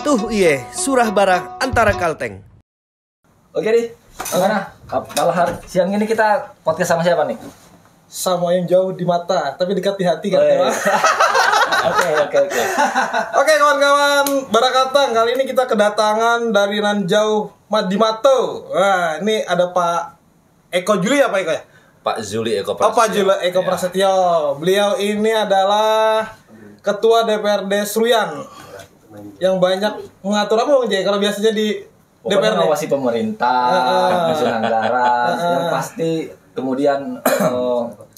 Tuh iye, surah barah antara kalteng. Oke nih, gimana? Malah hari siang ini kita podcast sama siapa nih? Sama yang jauh di mata, tapi dekat di hati kan? Oke. Oke kawan-kawan, Barakatang. Kali ini kita kedatangan dari nan jauh di Mato. Wah, ini ada Pak Eko Juli ya Pak Eko ya? Pak Zuli Eko Prasetyo. Pak Juli Eko Prasetyo. Beliau ini adalah Ketua DPRD Seruyan yang banyak mengatur apa Bang Jay? Kalau biasanya di Pokoknya DPRD mengawasi pemerintah, penyusunan anggaran, yang pasti kemudian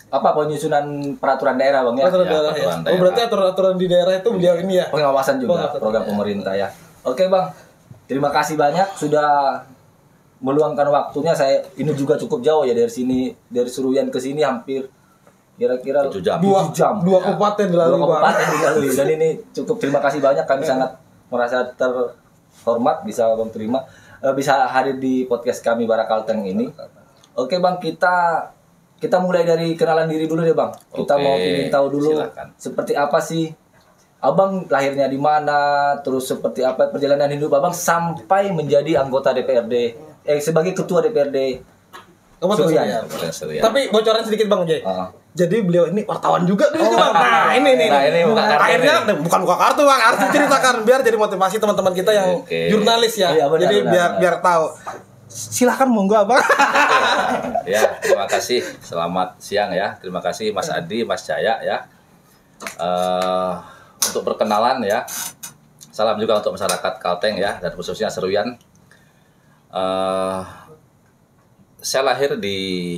penyusunan peraturan daerah Bang ya. Peraturan daerah, ya. peraturan Oh daerah. berarti aturan-aturan di daerah itu beliau ini ya? Pengawasan juga program pemerintah ya. Oke Bang, terima kasih banyak sudah meluangkan waktunya. Saya ini juga cukup jauh ya dari sini, dari Seruyan ke sini hampir kira-kira 7 jam. 2 jam. Dua kabupaten dilalui, Dua Bang. kabupaten dilalui. Dan ini cukup terima kasih banyak, kami sangat merasa terhormat bisa Bang terima bisa hadir di podcast kami Barakalteng ini. Oke Bang, kita mulai dari kenalan diri dulu deh Bang. Kita Oke, mau ingin tahu dulu silakan. seperti apa sih Abang lahirnya di mana, terus seperti apa perjalanan hidup Abang sampai menjadi anggota DPRD, sebagai ketua DPRD. Seruyan. Seruyan. Seruyan. Tapi bocoran sedikit Bang Jay. Jadi beliau ini wartawan juga nih Bang. Nah, ini. Nah, ini buka kartu Akhirnya nih. bukan buka kartu Bang, harus diceritakan biar jadi motivasi teman-teman kita yang Oke. jurnalis ya. Iya, benar, Jadi benar. biar tahu. Silakan monggo Abang. Ya, terima kasih. Selamat siang ya. Terima kasih Mas Adi, Mas Jaya ya. Untuk perkenalan ya. Salam juga untuk masyarakat Kalteng ya dan khususnya Seruyan. Saya lahir di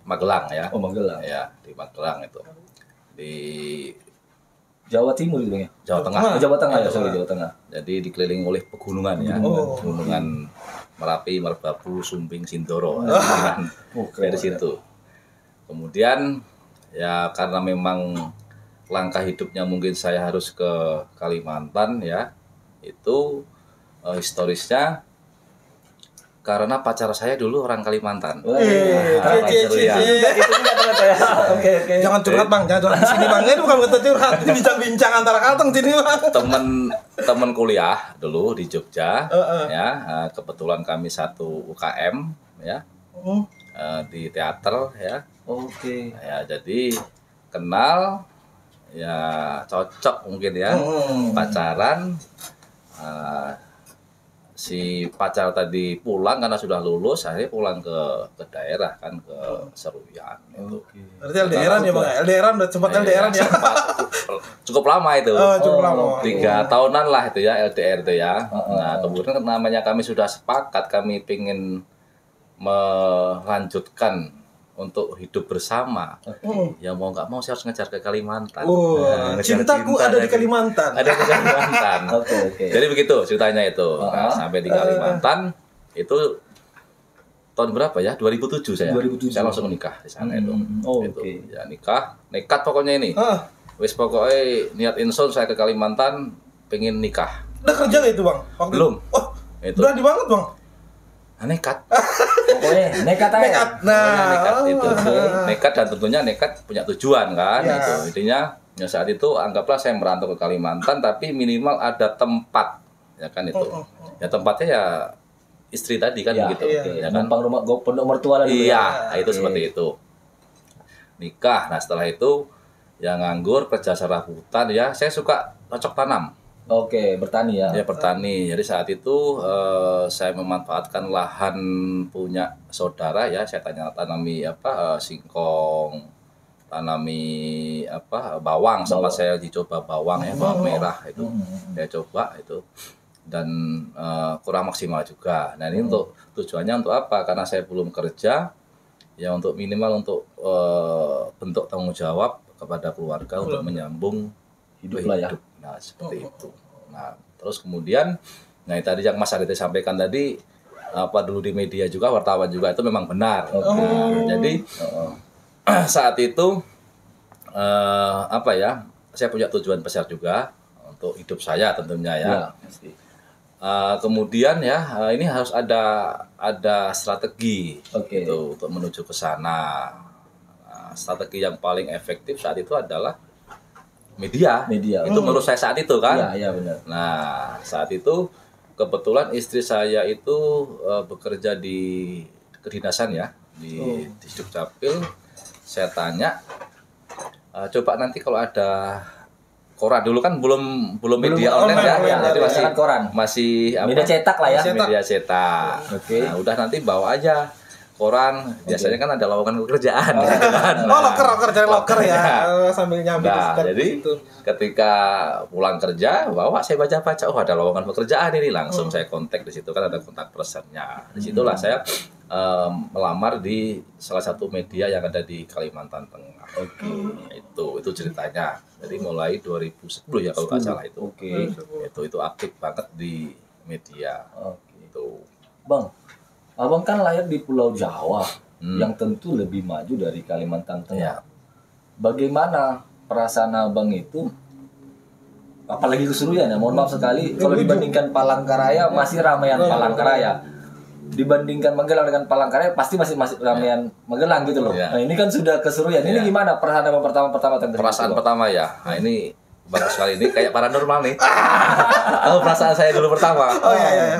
Magelang ya. Oh, Magelang. Ya, di Magelang itu. Di Jawa Timur gitu Bang ya. Jawa Tengah. Jawa Tengah ya, sorry Jawa Tengah. Jadi dikelilingi oleh pegunungan ya. Pegunungan Merapi, Merbabu, Sumbing, Sindoro. Dari situ. Kemudian ya karena memang langkah hidupnya mungkin saya harus ke Kalimantan ya. Itu historisnya karena pacar saya dulu orang Kalimantan. Oke. Jangan curhat Bang, jangan curhat di sini Bang. Ini bukan kita curhat, ini bincang-bincang antara Kalteng sini Bang. Temen kuliah dulu di Jogja ya, kebetulan kami satu UKM ya, di teater ya. Oke. Ya jadi kenal ya, cocok mungkin ya, pacaran. Si pacar tadi pulang karena sudah lulus, akhirnya pulang ke daerah kan, ke Seruyan itu. Berarti LDRan ya Bang. LDRan udah sempat LDRan ya. Cukup lama itu. Cukup lama. 3 tahunan lah itu ya, LDR itu ya. Nah kemudian namanya kami sudah sepakat, kami ingin melanjutkan untuk hidup bersama. Ya mau nggak mau saya harus ngejar ke Kalimantan. Ngejar Cintaku cinta ada di Kalimantan. Ada di Kalimantan. Oke. Jadi begitu ceritanya itu. Nah, sampai di Kalimantan itu tahun berapa ya? 2007 saya. 2007. Saya langsung nikah di sana itu. Itu. Oke. Ya nikah, nekat pokoknya ini. Wis pokoknya niat insun saya ke Kalimantan pengen nikah. Udah kerja nggak itu Bang? Waktu Belum. Itu? Oh, Itu. berani banget Bang. Nekat. Pokoknya nekat aja. Nekat. Pokoknya nekat Nah, itu. Nekat dan tentunya nekat punya tujuan kan Ya. itu. Intinya ya saat itu anggaplah saya merantau ke Kalimantan tapi minimal ada tempat ya kan itu. Ya tempatnya ya istri tadi kan begitu. Ya kan. Numpang rumah pondok mertua lah dulu Iya, ya. itu seperti itu. Nikah. Nah, setelah itu ya nganggur, kerja serabutan ya. Saya suka cocok tanam. Oke, bertani ya. Ya bertani. Jadi saat itu saya memanfaatkan lahan punya saudara ya. Saya tanami singkong, tanami bawang. Sempat saya dicoba bawang ya, bawang merah itu. Saya coba itu dan kurang maksimal juga. Nah ini untuk tujuannya untuk apa? Karena saya belum kerja, ya untuk minimal untuk bentuk tanggung jawab kepada keluarga untuk menyambung Hidup lah ya. Nah seperti itu. Nah terus kemudian, nah tadi yang Mas Arita sampaikan tadi dulu di media juga, wartawan juga itu memang benar. Nah, jadi saat itu saya punya tujuan besar juga untuk hidup saya tentunya ya. Pasti. Kemudian ya ini harus ada strategi gitu untuk menuju ke sana. Strategi yang paling efektif saat itu adalah Media. Itu menurut saya saat itu kan. Iya benar. Nah, saat itu kebetulan istri saya itu bekerja di kedinasan ya, di Dukcapil. Saya tanya, coba nanti kalau ada koran, dulu kan belum media online ya, jadi masih koran. Masih Media cetak lah ya. Media cetak. Oke. Nah, udah nanti bawa aja koran. Biasanya kan ada lowongan pekerjaan gitu kan. Loker cari loker ya. Sambil nyambi Nah, jadi ketika pulang kerja, bawa saya baca-baca, oh ada lowongan pekerjaan ini, langsung saya kontak. Di situ kan ada kontak personnya. Disitulah saya melamar di salah satu media yang ada di Kalimantan Tengah. Itu ceritanya. Jadi mulai 2010 ya kalau nggak salah itu. Itu aktif banget di media. Itu. Bang, abang kan lahir di Pulau Jawa, yang tentu lebih maju dari Kalimantan Tengah. Bagaimana perasaan abang itu? Apalagi keseruan ya, mohon maaf sekali. Kalau dibandingkan Palangkaraya, masih ramaian Palangkaraya. Dibandingkan Magelang dengan Palangkaraya, pasti masih ramaian Magelang gitu loh. Nah ini kan sudah keseruan. Ini gimana perasaan abang pertama? Perasaan pertama ya. Nah ini bagus sekali, ini kayak paranormal nih. Perasaan saya dulu pertama.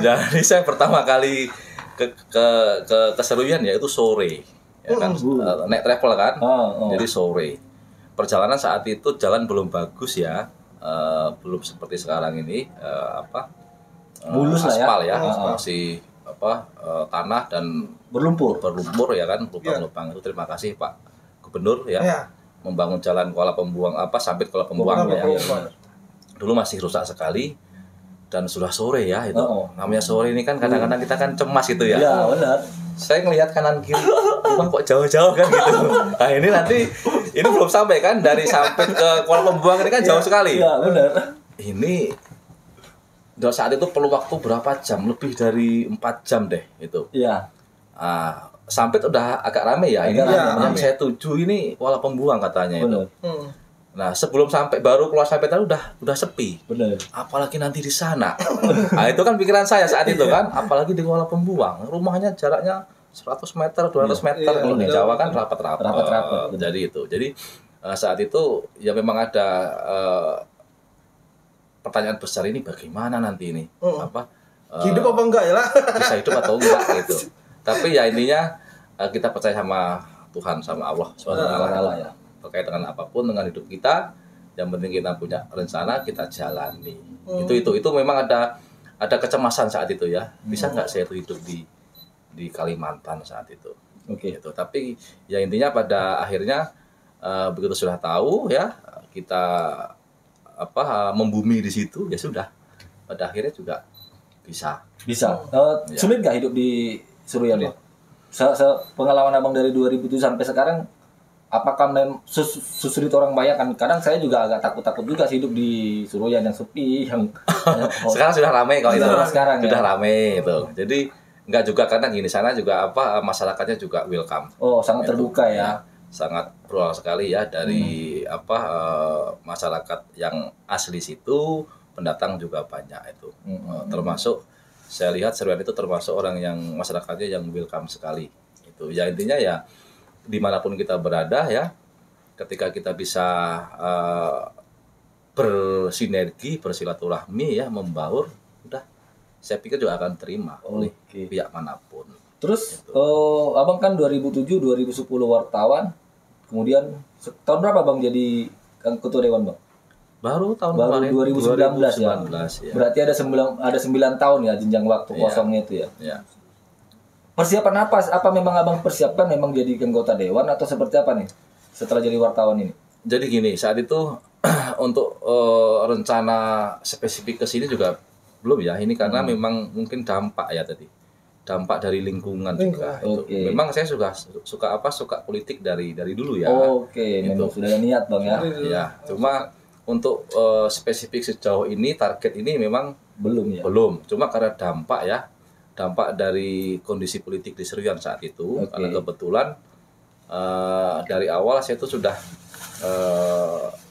Jadi saya pertama kali ke keseruan ya itu sore ya kan, naik travel kan. Jadi sore perjalanan saat itu jalan belum bagus ya, belum seperti sekarang ini mulus aspal lah ya, masih tanah dan berlumpur ya kan, lubang-lubang. Itu terima kasih Pak Gubernur ya, membangun jalan Kuala Pembuang sampai Kuala Pembuang ya. Dulu masih rusak sekali. Dan sudah sore ya itu. Namanya sore ini kan kadang-kadang kita kan cemas gitu ya. Iya, benar. Saya ngelihat kanan kiri, rumah kok jauh-jauh kan gitu. Nah, ini nanti belum sampai kan, dari sampai ke Kuala Pembuang ini kan jauh sekali. Iya, benar. Ini saat itu perlu waktu berapa jam? Lebih dari 4 jam deh itu. Iya. Sampai udah agak rame ya. Yang saya tuju ini Kuala Pembuang katanya itu. Nah, sebelum baru keluar sampai tadi udah sepi. Benar. Apalagi nanti di sana. Nah, itu kan pikiran saya saat itu kan, apalagi di Kuala Pembuang. Rumahnya jaraknya 100 meter, 200 meter. Kalau di Jawa kan rapat-rapat. Jadi saat itu ya memang ada pertanyaan besar, ini bagaimana nanti ini? Hidup apa enggak ya lah? Bisa hidup atau enggak gitu. Tapi ya intinya kita percaya sama Tuhan, sama Allah SWT ya. Terkait dengan apapun, dengan hidup kita, yang penting kita punya rencana, kita jalani. Itu memang ada kecemasan saat itu ya. Bisa nggak saya hidup di Kalimantan saat itu? Gitu. Tapi ya intinya pada akhirnya begitu sudah tahu ya, kita membumi di situ, ya sudah. Pada akhirnya juga bisa. Sulit nggak hidup di Seruyan, Bang? Pengalaman abang dari 2007 sampai sekarang, apakah susulit orang bayangkan? Kadang saya juga agak takut juga sih hidup di Seruyan yang sepi, yang sekarang sudah ramai kalau itu. Sekarang sudah ramai itu. Jadi enggak juga, karena gini, sana juga masyarakatnya juga welcome. Sangat terbuka ya. Sangat plural sekali ya, dari masyarakat yang asli situ, pendatang juga banyak itu. Termasuk saya lihat Seruyan itu termasuk orang yang masyarakatnya yang welcome sekali. Itu ya intinya ya, dimanapun kita berada ya, ketika kita bisa bersinergi, bersilaturahmi ya, membaur, udah saya pikir juga akan terima oleh pihak manapun. Terus abang kan 2007-2010 wartawan, kemudian tahun berapa bang jadi ketua dewan, Bang? Baru tahun kemarin 2019 ya. Berarti ada 9 tahun ya jenjang waktu kosongnya itu ya. Iya. Persiapan apa memang abang persiapkan memang jadi anggota dewan atau seperti apa nih setelah jadi wartawan ini? Jadi gini, saat itu untuk rencana spesifik ke sini juga belum ya. Ini karena memang mungkin dampak ya tadi. Dampak dari lingkungan juga itu. Memang saya suka politik dari dulu ya. Memang sudah ada niat, Bang ya. Iya, cuma untuk spesifik sejauh ini, target ini memang belum ya. Belum. Cuma karena dampak dari kondisi politik di Seruyan saat itu, karena kebetulan dari awal saya itu sudah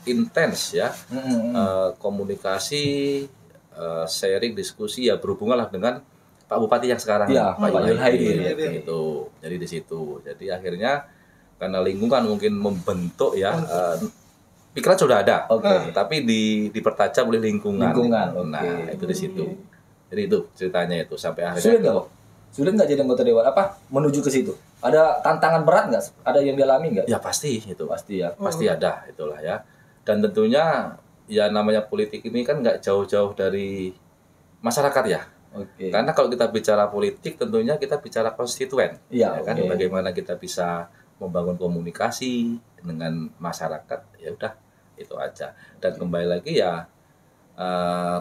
intens ya, komunikasi, sharing, diskusi ya, berhubungan lah dengan Pak Bupati yang sekarang, Pak Yul Haidir itu. Jadi di situ. Jadi akhirnya karena lingkungan mungkin membentuk ya, pikiran sudah ada. Oke. Tapi dipertajam oleh lingkungan. Nah, oke. itu di situ. Jadi itu ceritanya itu sampai akhirnya. Sulit nggak, Bang? Sulit nggak jadi anggota dewan? Apa menuju ke situ? Ada tantangan berat nggak? Ada yang dialami nggak? Ya pasti itu. Pasti ya. Pasti ada itulah ya. Dan tentunya ya namanya politik ini kan nggak jauh-jauh dari masyarakat ya. Oke. Karena kalau kita bicara politik tentunya kita bicara konstituen. Iya, Ya kan oke. bagaimana kita bisa membangun komunikasi dengan masyarakat, ya udah itu aja. Dan kembali lagi ya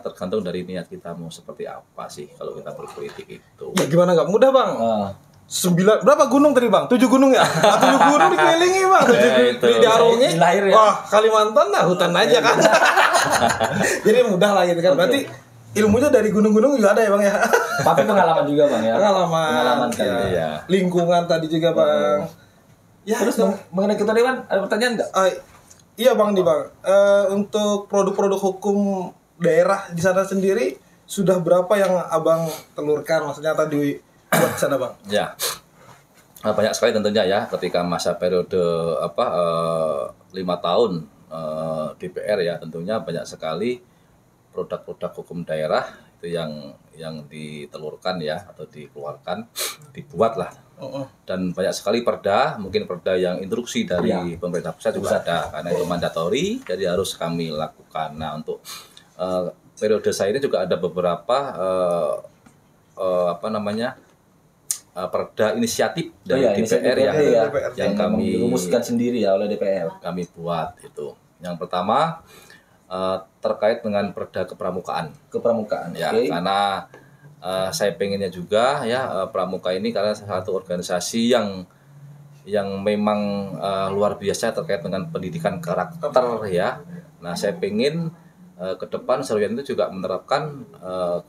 tergantung dari niat kita mau seperti apa sih kalau kita berpolitik itu. Ya gimana nggak mudah bang? Ah, 9 berapa gunung tadi bang? 7 gunung ya? 7 gunung dikelilingi bang. 7 Ya, itu. diarungi. Di lahir ya. Wah Kalimantan nah hutan aja kan. Jadi mudah lah gitu kan. Oke. Berarti ilmunya dari gunung-gunung juga ada ya bang ya? tapi pengalaman juga Bang ya. Pengalaman kali. ya. Iya. Lingkungan tadi juga bang. Ya Terus mengenai ketua dewan ada pertanyaan nggak? iya bang nih bang. Untuk produk-produk hukum daerah di sana sendiri sudah berapa yang abang telurkan? Maksudnya tadi buat sana bang? Ya. Banyak sekali tentunya ya ketika masa periode 5 tahun DPR ya tentunya banyak sekali produk-produk hukum daerah itu yang ditelurkan ya atau dikeluarkan dibuat lah dan banyak sekali perda mungkin perda yang instruksi dari pemerintah pusat juga ada karena itu mandatori jadi harus kami lakukan. Nah untuk periode saya ini juga ada beberapa perda inisiatif dari DPR ya, yang kami dirumuskan sendiri ya oleh DPR. Kami buat itu. Yang pertama terkait dengan perda kepramukaan. Kepramukaan. Ya, karena saya pengennya juga ya pramuka ini karena salah satu organisasi yang memang luar biasa terkait dengan pendidikan karakter ya. Nah, saya pengen ke depan Seruyan itu juga menerapkan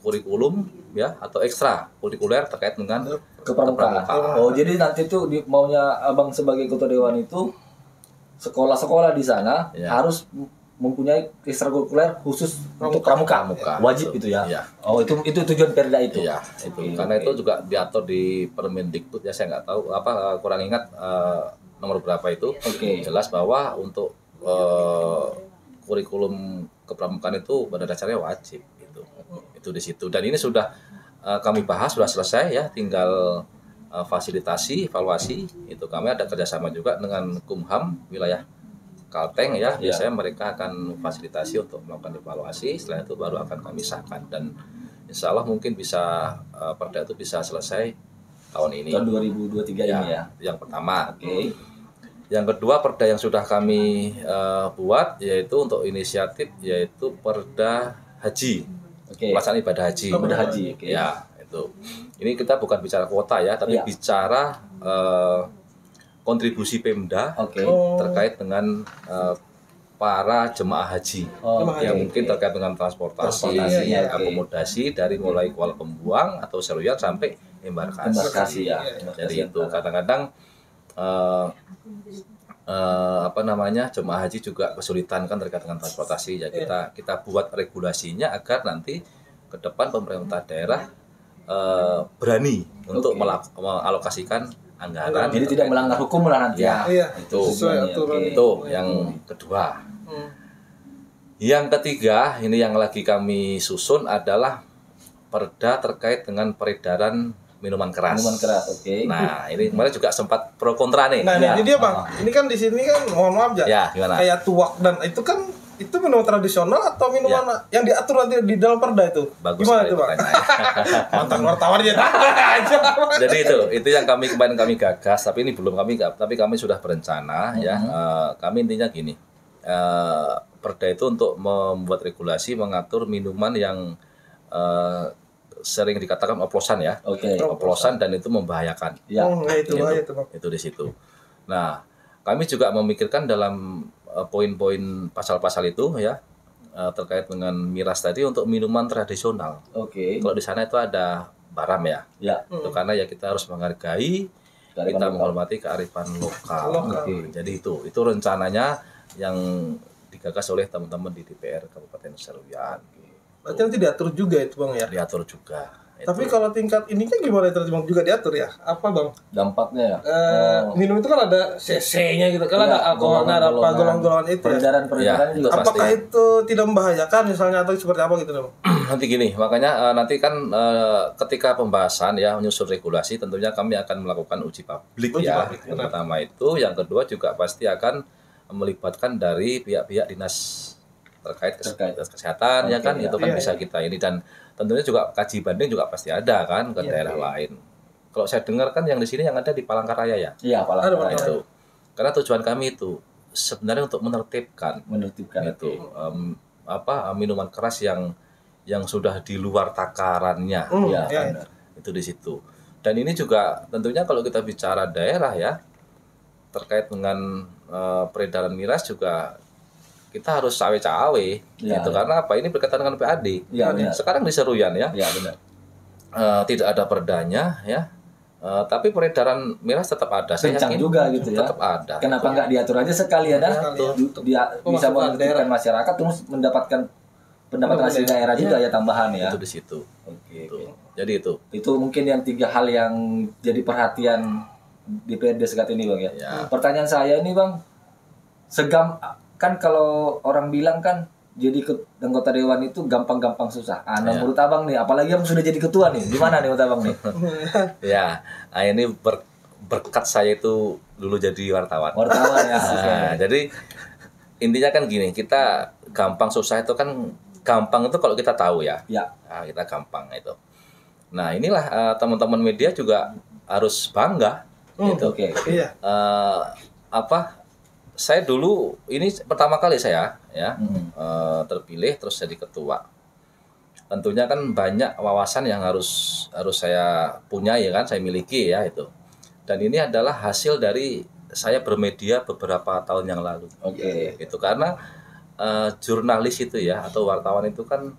kurikulum ya atau ekstra kurikuler terkait dengan kepramukaan. Oh, jadi nanti tuh maunya Abang sebagai ketua dewan itu sekolah-sekolah di sana harus mempunyai ekstrakurikuler khusus untuk pramuka. Wajib itu ya. Ya. Oh, itu tujuan perda itu. Iya, itu. Karena itu juga diatur di Permendikbud ya saya nggak tahu kurang ingat nomor berapa itu. Jelas bahwa untuk kurikulum kepramukaan itu pada dasarnya wajib gitu. Itu di situ. Dan ini sudah kami bahas sudah selesai ya, tinggal fasilitasi, evaluasi. Itu kami ada kerjasama juga dengan Kumham wilayah Kalteng ya. Biasanya mereka akan fasilitasi untuk melakukan evaluasi. Setelah itu baru akan kami sahkan dan insya Allah mungkin bisa perda itu bisa selesai tahun ini. Tahun 2023 ini ya. Yang pertama. Yang kedua perda yang sudah kami buat yaitu untuk inisiatif yaitu perda haji. Pelaksanaan ibadah haji. Ibadah haji. Ya, itu. Ini kita bukan bicara kuota ya, tapi bicara kontribusi Pemda terkait dengan para jemaah haji yang mungkin terkait dengan transportasi, akomodasi dari mulai Kuala Pembuang atau Seruyan sampai embarkasi. Jadi itu kadang-kadang jemaah haji juga kesulitan kan terkait dengan transportasi ya kita buat regulasinya agar nanti ke depan pemerintah daerah berani untuk mengalokasikan anggaran. Jadi tidak melanggar hukum lah nanti ya. Itu yang kedua. Yang ketiga ini yang lagi kami susun adalah perda terkait dengan peredaran minuman keras. Nah, ini kemarin juga sempat pro kontra nih. Nah, ini dia Bang. Ini kan di sini kan mohon maaf ya. Gimana? Kayak tuak dan itu kan itu minuman tradisional atau minuman yang diatur nanti di dalam perda itu? Bagus. Gimana itu, Bang? Mantan wartawan dia aja. Jadi itu yang kemarin kami gagas, tapi ini belum tapi kami sudah berencana ya. Kami intinya gini. Perda itu untuk membuat regulasi mengatur minuman yang sering dikatakan oplosan ya, oplosan dan itu membahayakan. Itu di situ. Nah, kami juga memikirkan dalam poin-poin pasal-pasal itu ya terkait dengan miras tadi untuk minuman tradisional. Kalau di sana itu ada baram ya. Itu karena ya kita harus menghargai, kita menghormati kearifan lokal. Jadi itu rencananya yang digagas oleh teman-teman di DPR Kabupaten Seruyan. Berarti nanti diatur juga itu Bang ya? Diatur juga Tapi kalau tingkat ininya gimana terus Bang? Juga diatur ya? Apa Bang? Dampaknya ya. Minum itu kan ada CC-nya gitu kan, ada alkoholnya, ada apa golongan-golongan itu ya. Peredaran juga pasti. Apakah itu tidak membahayakan misalnya atau seperti apa gitu Bang? Nanti gini, makanya nanti kan ketika pembahasan ya menyusun regulasi, tentunya kami akan melakukan uji publik ya. Yang pertama itu, yang kedua juga pasti akan melibatkan dari pihak-pihak dinas terkait kesehatan ya kan, itu kan bisa kita ini, dan tentunya juga kaji banding juga pasti ada kan ke daerah lain. Kalau saya dengar kan yang di sini yang ada di Palangkaraya ya. Iya, Palangkaraya itu. Karena tujuan kami itu sebenarnya untuk menertibkan itu minuman keras yang sudah di luar takarannya ya. Itu di situ. Dan ini juga tentunya kalau kita bicara daerah ya, terkait dengan peredaran miras juga kita harus cawe-cawe gitu. Karena apa, ini berkaitan dengan PAD sekarang di Seruyan ya, benar. Tidak ada perdanya ya, tapi peredaran miras tetap ada. Saya yakin juga gitu ya, tetap ada. Kenapa nggak diatur aja sekali ada dia bisa menertibkan masyarakat terus mendapatkan pendapatan hasil daerah juga ya, tambahan ya. Itu di situ. Oke. Jadi itu mungkin yang 3 hal yang jadi perhatian DPRD saat ini Bang ya. Pertanyaan saya ini Bang, kan kalau orang bilang kan jadi anggota dewan itu gampang-gampang susah. Menurut Abang nih, apalagi yang sudah jadi ketua nih, gimana nih menurut Abang nih? Ya, ini berkat saya itu dulu jadi wartawan. Ya. Jadi intinya kan gini, kita gampang susah itu kan, gampang itu kalau kita tahu ya. Nah, kita gampang itu. Nah inilah teman-teman media juga harus bangga. Gitu. Saya dulu ini pertama kali saya ya terpilih terus jadi ketua. Tentunya kan banyak wawasan yang harus saya punya ya kan, saya miliki ya itu. Dan ini adalah hasil dari saya bermedia beberapa tahun yang lalu. Itu karena jurnalis itu ya atau wartawan itu kan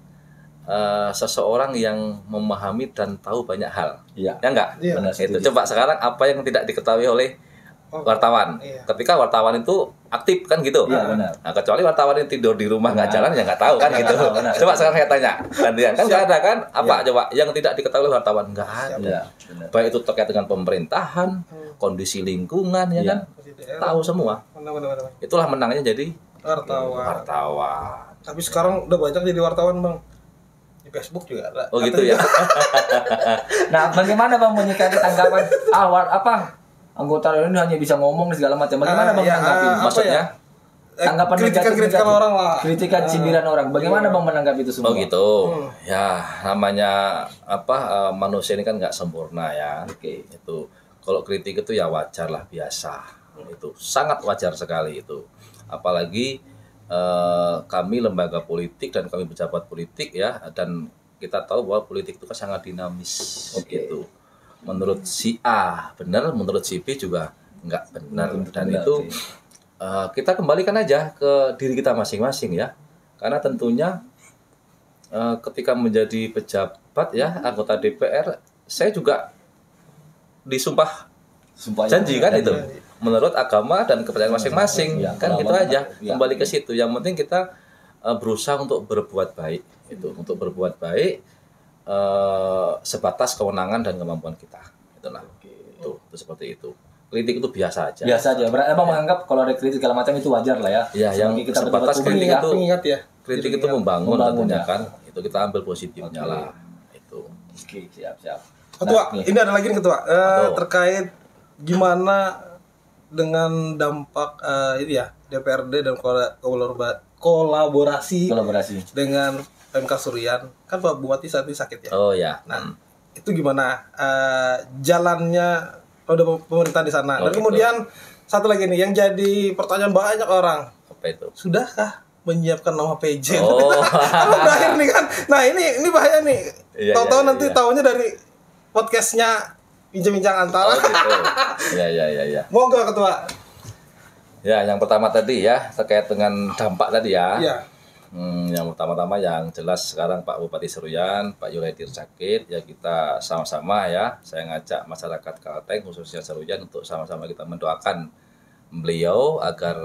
seseorang yang memahami dan tahu banyak hal. Ya enggak? Itu coba sekarang apa yang tidak diketahui oleh wartawan. Ketika wartawan itu aktif kan gitu. Benar. Nah, kecuali wartawan yang tidur di rumah nggak jalan ya nggak tahu kan gitu. Coba sekarang saya tanya, gantian kan nggak ada kan? Apa coba yang tidak diketahui oleh wartawan? Nggak ada. Baik itu terkait dengan pemerintahan, kondisi lingkungan ya kan, tahu semua. Itulah menangnya jadi wartawan. Tapi sekarang udah banyak jadi wartawan Bang. Di Facebook juga ada. Oh gitu ya. Nah, bagaimana Bang menyikapi tanggapan anggota ini hanya bisa ngomong segala macam. Bagaimana Bang menanggapi? Maksudnya tanggapan kritikan orang lah. Kritikan sindiran orang. Bagaimana Bang menanggapi itu semua? Oh gitu. Ya, namanya manusia ini kan nggak sempurna ya. Itu kalau kritik itu ya wajar lah, biasa. Itu sangat wajar sekali itu. Apalagi kami lembaga politik dan kami pejabat politik ya, dan kita tahu bahwa politik itu kan sangat dinamis gitu. Menurut si A benar, menurut si B juga nggak benar. Dan itu kita kembalikan aja ke diri kita masing-masing ya. Karena tentunya ketika menjadi pejabat ya, anggota DPR, saya juga disumpah janji kan itu. Menurut agama dan kepercayaan masing-masing kan gitu aja. Kembali ke situ. Yang penting kita berusaha untuk berbuat baik itu, untuk berbuat baik sebatas kewenangan dan kemampuan kita. Itulah. Itu seperti itu. Kritik itu biasa aja. Emang menganggap kalau ada kritik segala macam itu wajar lah ya. Iya, yang kita sebatas kritik itu kritik itu membangun tentunya ya. Kan. Itu kita ambil positifnya lah. Itu. Siap. Ketua, ini ada lagi nih Ketua. Terkait gimana dengan dampak ini ya DPRD dan kolaborasi dengan PMK Seruyan, kan Pak Bupati saat ini sakit ya. Oh ya. Nah, itu gimana jalannya roda pemerintahan di sana? Dan kemudian satu lagi nih yang jadi pertanyaan banyak orang. Apa itu? Sudahkah menyiapkan nama PJ? Oh. Kalau berakhir nih kan. Nah, ini bahaya nih. Tahu-tahu nanti tahunya dari podcastnya bincang-bincang antara. Oh gitu. Ya. Monggo Ketua. Ya, yang pertama tadi ya terkait dengan dampak tadi ya. Iya. Yang pertama-tama yang jelas sekarang Pak Bupati Seruyan, Pak Yulaidir sakit, ya kita sama-sama ya, saya ngajak masyarakat Kalteng khususnya Seruyan untuk sama-sama kita mendoakan beliau agar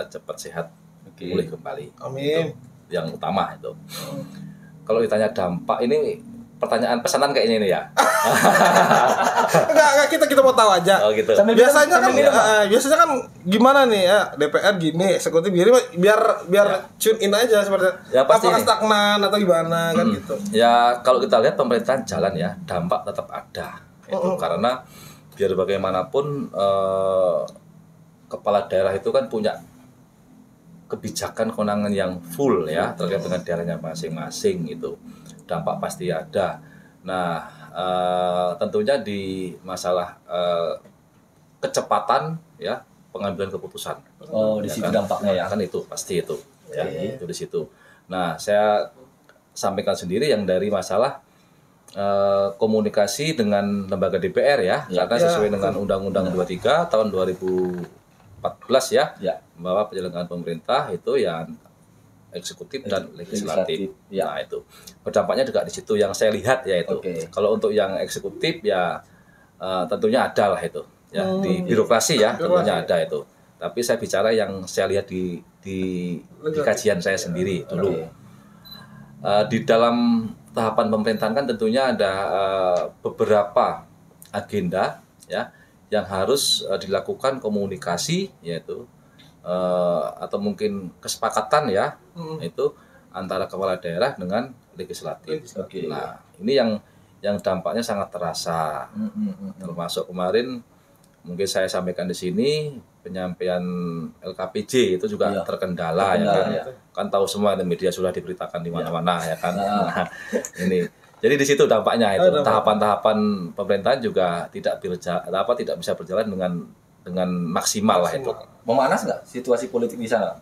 cepat sehat, pulih kembali. Amin. Itu yang utama itu. Kalau ditanya dampak ini pertanyaan pesanan kayak ini nih ya. Enggak, kita mau tahu aja. Oh gitu. Biasanya kan gimana nih ya, DPR gini, eksekutif gini, biar tune in aja seperti Ya, pasti apakah ini. stagnan atau gimana kan gitu. Ya kalau kita lihat pemerintahan jalan ya, dampak tetap ada. Itu karena biar bagaimanapun kepala daerah itu kan punya kebijakan kewenangan yang full ya terkait dengan daerahnya masing-masing itu. Dampak pasti ada. Nah, tentunya di masalah kecepatan ya pengambilan keputusan. Oh, di situ dampaknya ya. Kan itu pasti itu ya, itu di situ. Nah, saya sampaikan sendiri yang dari masalah komunikasi dengan lembaga DPR ya, karena sesuai dengan Undang-Undang 23 tahun 2014 ya, bahwa penyelenggaraan pemerintah itu yang eksekutif dan legislatif. Ya. Nah, itu berdampaknya juga di situ yang saya lihat ya itu. Kalau untuk yang eksekutif ya tentunya ada lah itu ya di birokrasi ya tentunya ada itu. Tapi saya bicara yang saya lihat di kajian saya sendiri dulu. Di dalam tahapan pemerintahan kan tentunya ada beberapa agenda ya yang harus dilakukan komunikasi yaitu atau mungkin kesepakatan ya itu antara kepala daerah dengan legislatif. Nah ini yang dampaknya sangat terasa. Termasuk kemarin mungkin saya sampaikan di sini penyampaian LKPJ itu juga terkendala ya kan. Kan tahu semua di media sudah diberitakan di mana-mana ya kan. Nah, ini jadi di situ dampaknya itu tahapan-tahapan pemerintahan juga tidak bisa berjalan dengan maksimal lah itu. Memanas nggak situasi politik di sana?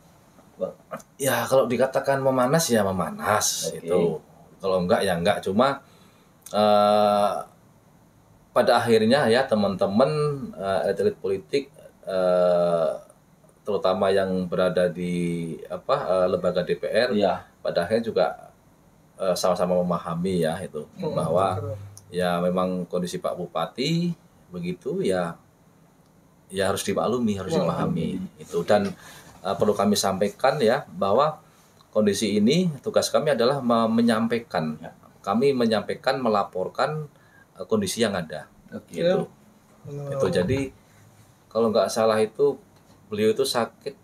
Ya kalau dikatakan memanas ya memanas itu. Kalau enggak ya enggak. Cuma pada akhirnya ya teman-teman elit politik terutama yang berada di lembaga DPR pada akhirnya juga sama-sama memahami ya itu bahwa ya memang kondisi Pak Bupati begitu ya harus dimaklumi, harus dipahami itu. Dan perlu kami sampaikan ya bahwa kondisi ini tugas kami adalah menyampaikan, melaporkan kondisi yang ada gitu. Itu jadi kalau nggak salah itu beliau itu sakit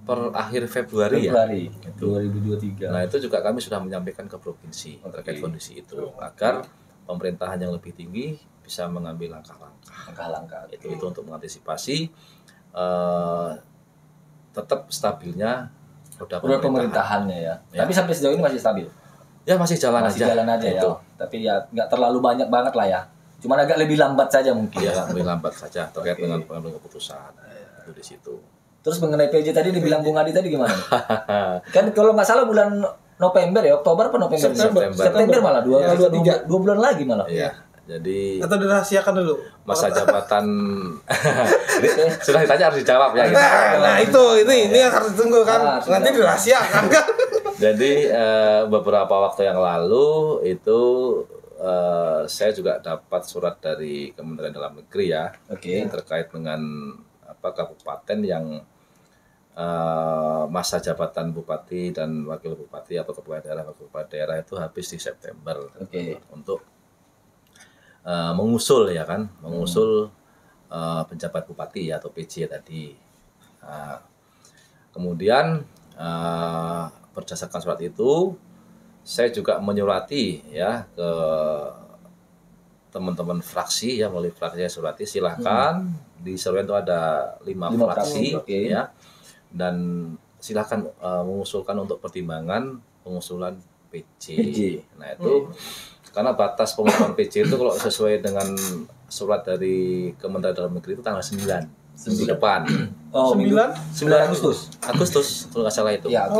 per akhir Februari ya gitu. 2023. Nah itu juga kami sudah menyampaikan ke provinsi terkait kondisi itu agar pemerintahan yang lebih tinggi bisa mengambil langkah-langkah itu untuk mengantisipasi tetap stabilnya roda pemerintahannya ya. Tapi sampai sejauh ini masih stabil. Ya masih jalan aja itu. Ya. Tapi ya nggak terlalu banyak banget lah ya. Cuman agak lebih lambat saja mungkin. Ya, lebih lambat saja terkait dengan pengambilan keputusan itu di situ. Terus mengenai PJ tadi dibilang Bung Adi tadi gimana? Kan kalau nggak salah bulan November ya, Oktober atau November? September malah 2 bulan lagi malah. Iya. Jadi atau dirahasiakan dulu masa jabatan sudah ditanya harus dijawab ya gitu. Nah ini yang harus ditunggu kan nanti dirahasiakan kan. Jadi beberapa waktu yang lalu itu saya juga dapat surat dari Kementerian Dalam Negeri ya terkait dengan kabupaten yang masa jabatan bupati dan wakil bupati atau kepala daerah itu habis di September untuk mengusul penjabat bupati atau PJ tadi. Kemudian berdasarkan surat itu saya juga menyurati ya ke teman-teman fraksi ya, melalui fraksi saya surati silahkan di Seruan itu ada 5 fraksi ya, dan silahkan mengusulkan untuk pertimbangan pengusulan PJ. Nah itu karena batas pengusulan PJ itu kalau sesuai dengan surat dari Kementerian Dalam Negeri itu tanggal 9 minggu depan. Oh, 9 Agustus. Agustus kalau nggak salah itu. Ya,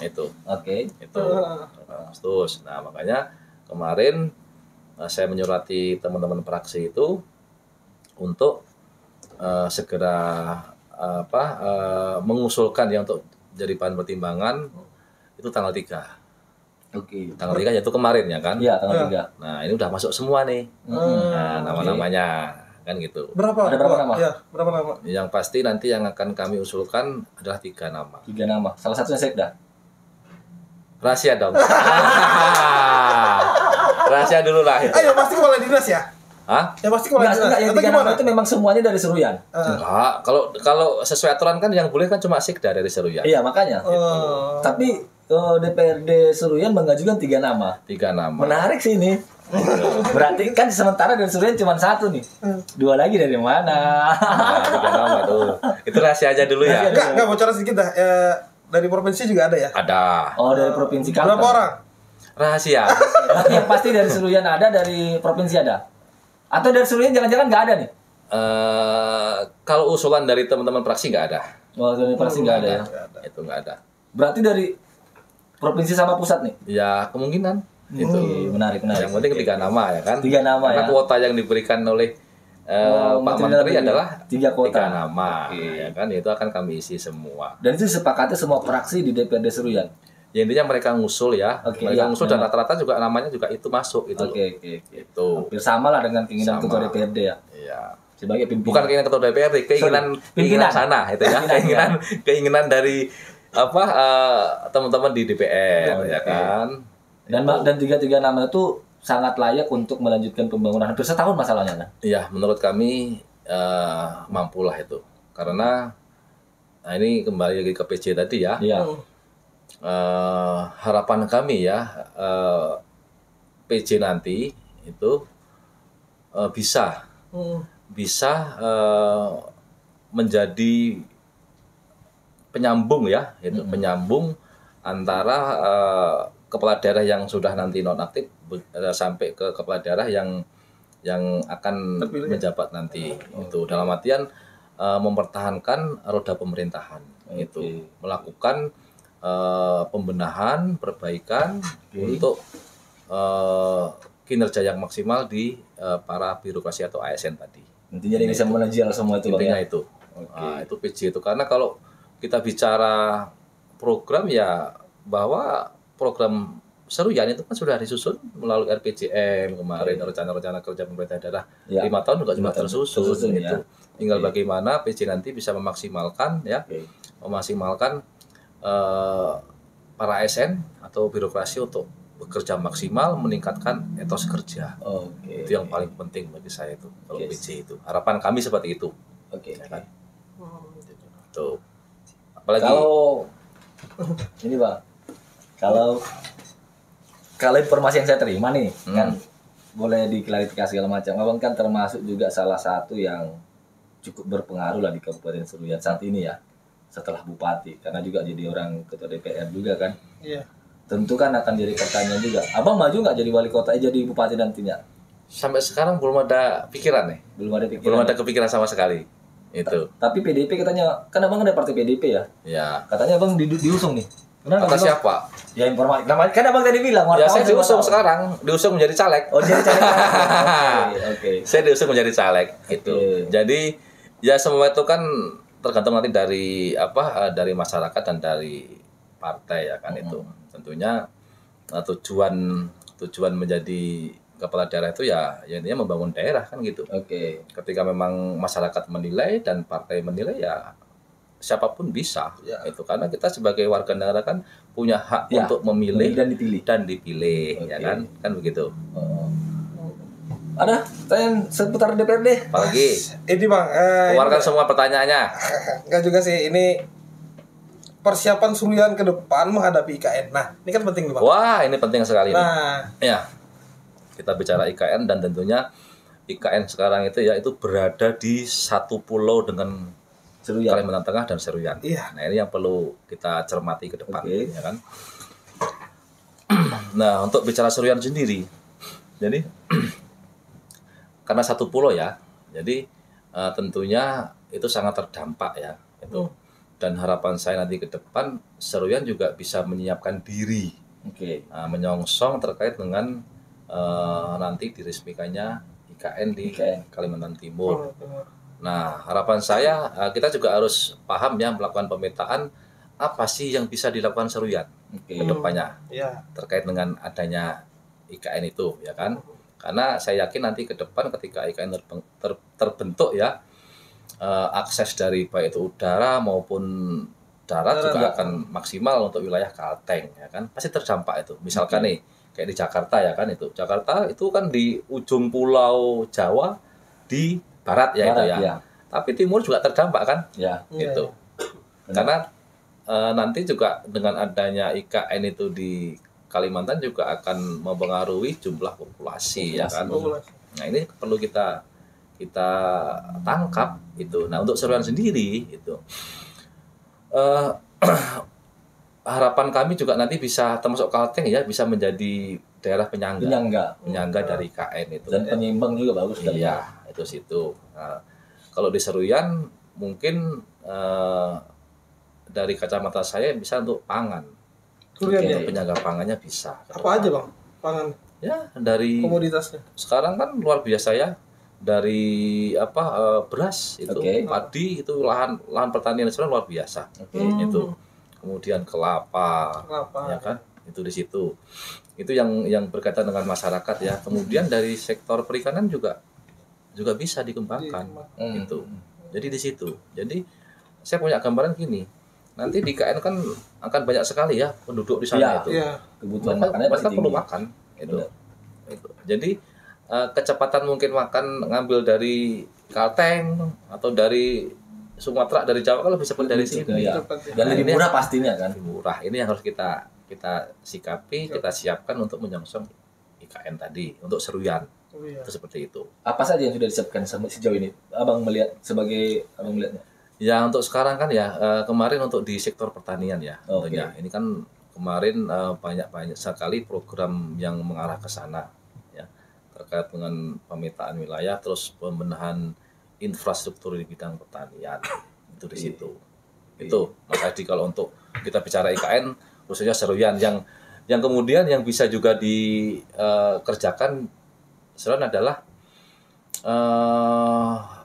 Itu Agustus. Nah makanya kemarin saya menyurati teman-teman fraksi itu untuk segera mengusulkan ya untuk jadi bahan pertimbangan itu tanggal 3. Tanggal 3 yaitu kemarin ya kan? Iya, tanggal 3. Nah, ini udah masuk semua nih. Nah, nama-namanya kan gitu. Ada berapa nama? Ya, berapa nama? Yang pasti nanti yang akan kami usulkan adalah 3 nama. 3 nama. Salah satunya Sekda. Rahasia dong. Rahasia dulu lah itu. Yang pasti kepala dinas ya? Hah? Yang pasti kepala dinas. Yang Atau tiga gimana? nama itu memang semuanya dari Seruyan. Enggak, kalau sesuai aturan kan yang boleh kan cuma Sikda dari Seruyan. Iya, makanya. Tapi DPRD Seruyan mengajukan 3 nama. 3 nama. Menarik sih ini. Berarti kan sementara dari Seruyan cuma 1 nih. 2 lagi dari mana? Nah, 3 nama tuh. Itu rahasia aja dulu ya. Enggak bocoran sedikit dah. Dari provinsi juga ada ya? Ada. Oh, dari provinsi Kalteng. Berapa orang? Rahasia. Tapi yang pasti dari Seruyan ada, dari provinsi ada. Atau dari Seruyan jangan-jangan nggak ada nih? Kalau usulan dari teman-teman fraksi nggak ada. Oh, dari provinsi nggak ada ya. Itu nggak ada. Berarti dari provinsi sama pusat nih? Ya kemungkinan itu. Menarik. Yang penting 3 nama ya kan. 3 nama Karena ya. kuota yang diberikan oleh Pak Menteri adalah 3 kota. 3 nama, ya kan. Itu akan kami isi semua. Dan itu sepakatnya semua fraksi di DPRD Seruyan. Ya intinya mereka ngusul ya. Oke, Mereka ya, ngusul dan memang. rata-rata juga namanya juga itu masuk itu. Oke. Itu. Hampir sama lah dengan keinginan Sama. ketua DPRD ya. Iya. Sebagai pimpinan. Bukan keinginan ketua DPRD, keinginan Pimpinan. sana itu ya. Pimpinan, Keinginan dari apa teman-teman di DPR Oh, ya oke. kan. Dan 3 nama itu sangat layak untuk melanjutkan pembangunan. Hampir setahun masalahnya kan. Iya, menurut kami mampulah itu. Karena nah ini kembali lagi ke PJ tadi ya. Iya. Harapan kami ya PJ nanti itu bisa menjadi penyambung ya, itu penyambung antara kepala daerah yang sudah nanti nonaktif sampai ke kepala daerah yang akan menjabat nanti. Itu dalam artian mempertahankan roda pemerintahan itu, melakukan pembenahan, perbaikan untuk kinerja yang maksimal di para birokrasi atau ASN tadi. Intinya dia bisa menajal semua itu Bang, Intinya ya. itu. Nah, itu PJ itu karena kalau kita bicara program ya bahwa program Seruyan itu kan sudah disusun melalui RPJM kemarin, rencana-rencana kerja pemerintah daerah Ya. 5 tahun juga 5 tahun tersusun ya. itu. Tinggal bagaimana PJ nanti bisa memaksimalkan ya, Oke. memaksimalkan para ASN atau birokrasi untuk bekerja maksimal, meningkatkan etos kerja. Oke. Itu yang paling penting bagi saya itu kalau Yes. PJ itu. Harapan kami seperti itu. Oke. Ya kan? Tuh. Apalagi Kalau ini Bang, kalau informasi yang saya terima nih kan boleh diklarifikasi segala macam. Abang kan termasuk juga salah satu yang cukup berpengaruh lah di Kabupaten Seruyan saat ini ya, setelah bupati, karena juga jadi orang ketua DPR juga kan. Iya. Tentu kan akan jadi pertanyaan juga. Abang maju nggak jadi wali kota, jadi bupati nantinya? sampai sekarang belum ada pikiran nih. Belum ada pikiran. Belum ada kepikiran sama sekali. Itu. Tapi PDIP katanya, kan abang ada partai PDIP ya? Ya. Katanya abang diusung nih. Kenapa Kata Bang? siapa? Ya informasi. Namanya kan abang tadi bilang. Ya wartawan saya juga diusung tahu. sekarang, diusung menjadi caleg. Oh jadi caleg. Oke. Saya diusung menjadi caleg gitu. Oke. Jadi ya semua itu kan tergantung nanti dari dari masyarakat dan dari partai ya kan itu. Tentunya tujuan menjadi kepala daerah itu ya intinya membangun daerah kan gitu. Oke. Ketika memang masyarakat menilai dan partai menilai ya siapapun bisa itu karena kita sebagai warga negara kan punya hak Ya, untuk memilih dan dipilih. ya Oke. kan begitu. Ada pertanyaan seputar DPRD? Apalagi Ini Bang, keluarkan semua pertanyaannya. enggak juga sih, ini persiapan Seruyan ke depan menghadapi IKN. Nah, ini kan penting nih Bang. Wah ini penting sekali nih. Nah, Ya, kita bicara IKN dan tentunya IKN sekarang itu ya itu berada di satu pulau dengan Seruyan. Kalimantan Tengah dan Seruyan. Iya. Nah ini yang perlu kita cermati ke depan, Oke. ya kan? Nah untuk bicara Seruyan sendiri, jadi karena satu pulau ya, jadi tentunya itu sangat terdampak ya, itu. Dan harapan saya nanti ke depan Seruyan juga bisa menyiapkan diri. Oke. Menyongsong terkait dengan nanti diresmikannya IKN di IKN. Kalimantan Timur. Nah, harapan saya kita juga harus paham ya melakukan pemetaan apa sih yang bisa dilakukan Seruyan Oke. ke depannya ya. terkait dengan adanya IKN itu ya kan. Karena saya yakin nanti ke depan ketika IKN terbentuk ya akses dari baik itu udara maupun darat juga akan maksimal untuk wilayah Kalteng ya kan. Pasti terdampak itu. Misalkan nih kayak di Jakarta ya kan itu. Jakarta itu kan di ujung pulau Jawa di barat ya itu Barat, ya. ya. Tapi timur juga terdampak kan Ya. Iya, gitu. Karena nanti juga dengan adanya IKN itu di Kalimantan juga akan mempengaruhi jumlah populasi ya kan. Populasi. Nah, ini perlu kita tangkap itu. Nah, untuk seruan sendiri itu harapan kami juga nanti bisa termasuk Kalteng ya bisa menjadi daerah penyangga dari IKN itu. Dan penyimbang juga bagus kan. Iya, itu situ. Nah, kalau di Seruyan mungkin dari kacamata saya bisa untuk pangan. Seruyan Untuk ya? penyangga pangannya bisa. Apa aja bang pangan Ya, dari komoditasnya? sekarang kan luar biasa ya. Dari beras itu, Oke. padi itu lahan pertanian nasional luar biasa. Oke. Itu. Kemudian kelapa, ya kan? Itu di situ. Itu yang berkaitan dengan masyarakat ya. Kemudian dari sektor perikanan juga bisa dikembangkan. Itu. Jadi di situ. Jadi saya punya gambaran gini. Nanti di KN kan akan banyak sekali ya penduduk di sana Iya. itu. Iya. Kebutuhan Mereka makannya pasti perlu tinggi. makan itu. Jadi kecepatan mungkin makan ngambil dari Kalteng atau dari Sumatera, dari Jawa kan lebih cepat dari Lebih sini. juga, ya. Cepat ya. Dan lebih Ini- murah pastinya kan. Lebih murah. Ini yang harus kita sikapi, kita siapkan untuk menyongsong IKN tadi untuk Seruyan. Oh, iya. Itu seperti itu. Apa saja yang sudah disiapkan sejauh ini? Abang melihatnya. Ya untuk sekarang kan ya kemarin untuk di sektor pertanian ya Oke. tentunya. Ini kan kemarin banyak sekali program yang mengarah ke sana ya terkait dengan pemetaan wilayah terus pembenahan infrastruktur di bidang pertanian itu di situ. Itu Mas Adi kalau untuk kita bicara IKN khususnya Seruyan yang kemudian yang bisa juga dikerjakan Seruyan adalah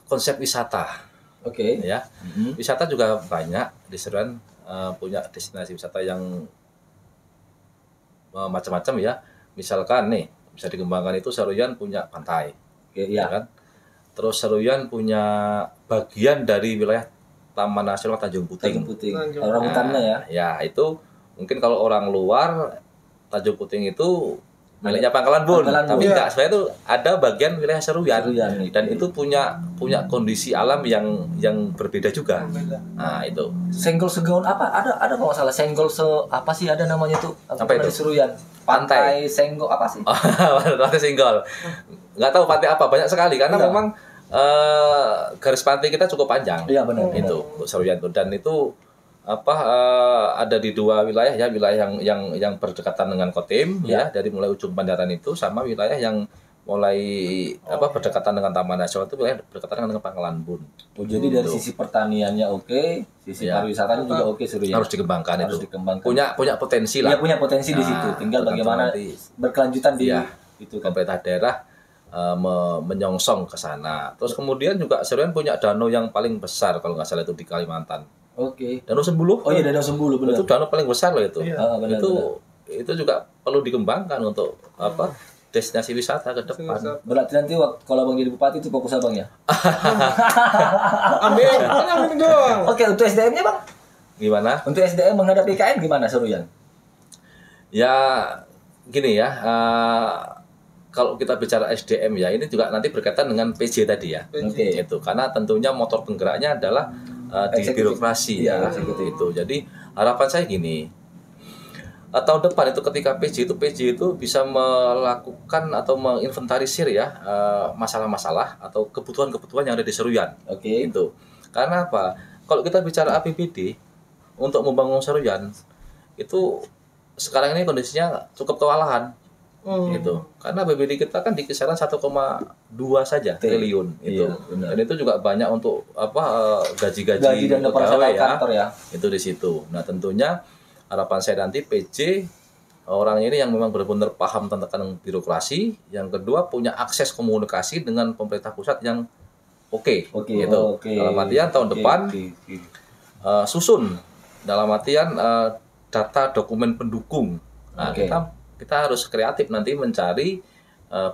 konsep wisata. Oke. Ya, wisata juga banyak di Seruyan punya destinasi wisata yang macam-macam ya. Misalkan nih bisa dikembangkan itu Seruyan punya pantai, Oke, ya ya. kan? Terus Seruyan punya bagian dari wilayah Taman Nasional Tanjung Puting. Tanjung Puting. Tanjung. Orang hutannya ya. Ya itu mungkin kalau orang luar Tanjung Puting itu miliknya Pangkalan Bun, Pangkalan Bun. tapi Iya. enggak, sebenarnya itu ada bagian wilayah Seruyan, Seruyan, dan oke. itu punya kondisi alam yang berbeda juga. Beda. Nah itu Senggol Segaun apa? Ada kalau nggak salah Senggol apa sih ada namanya tuh? Aku Apa pernah itu? di Seruyan. Pantai. Senggol apa sih? pantai Singgol, nggak tahu pantai apa, banyak sekali karena Iya. memang garis pantai kita cukup panjang. Iya benar. Itu untuk Seruyan itu, dan itu ada di dua wilayah ya, wilayah yang berdekatan dengan Kotim ya, dari mulai ujung Pandaran itu, sama wilayah yang mulai berdekatan dengan Taman Nasional itu wilayah berdekatan dengan Pangkalan Bun. Oh, jadi dari sisi pertaniannya oke, sisi Iya. pariwisatanya juga oke Seruyan. Harus dikembangkan Harus itu. dikembangkan. Punya potensi lah. Iya punya potensi di Nah, situ. Tinggal tergantung bagaimana nanti. berkelanjutan di Iya. itu kan. Pemerintah daerah menyongsong ke sana. Terus kemudian juga Seruyan punya danau yang paling besar kalau nggak salah itu di Kalimantan. Oke. Danau Sembuluh. Oh iya Danau Sembulu benar. Itu danau paling besar loh itu. Iya. Benar, Itu juga perlu dikembangkan untuk destinasi wisata ke depan. Berarti nanti kalau Abang jadi bupati itu fokus Abang ya. Amin. Amin doang. Oke, untuk SDM-nya Bang. Gimana? Untuk SDM menghadapi IKN gimana Seruyan? Ya gini ya. Kalau kita bicara SDM ya, ini juga nanti berkaitan dengan PJ tadi ya. Oke. Itu karena tentunya motor penggeraknya adalah di Eksekutif. birokrasi Iya, ya, eksekutif. itu. Jadi harapan saya gini, tahun depan itu ketika PJ itu bisa melakukan atau menginventarisir ya masalah-masalah atau kebutuhan-kebutuhan yang ada di Seruyan. Oke. Itu. Karena apa? Kalau kita bicara APBD untuk membangun Seruyan itu sekarang ini kondisinya cukup kewalahan. Gitu. Karena APBD kita kan di kisaran 1,2 saja triliun itu. Iya, benar. Dan itu juga banyak untuk gaji-gaji Gaji dan operasional pegawai ya. kantor ya. Itu di situ. Nah, tentunya harapan saya nanti PJ orang ini yang memang benar-benar paham tentang birokrasi, yang kedua punya akses komunikasi dengan pemerintah pusat yang oke, Oke. gitu. Oke. Dalam artian tahun Oke, depan oke, oke. susun dalam artian data dokumen pendukung. Nah, Oke. kita harus kreatif nanti mencari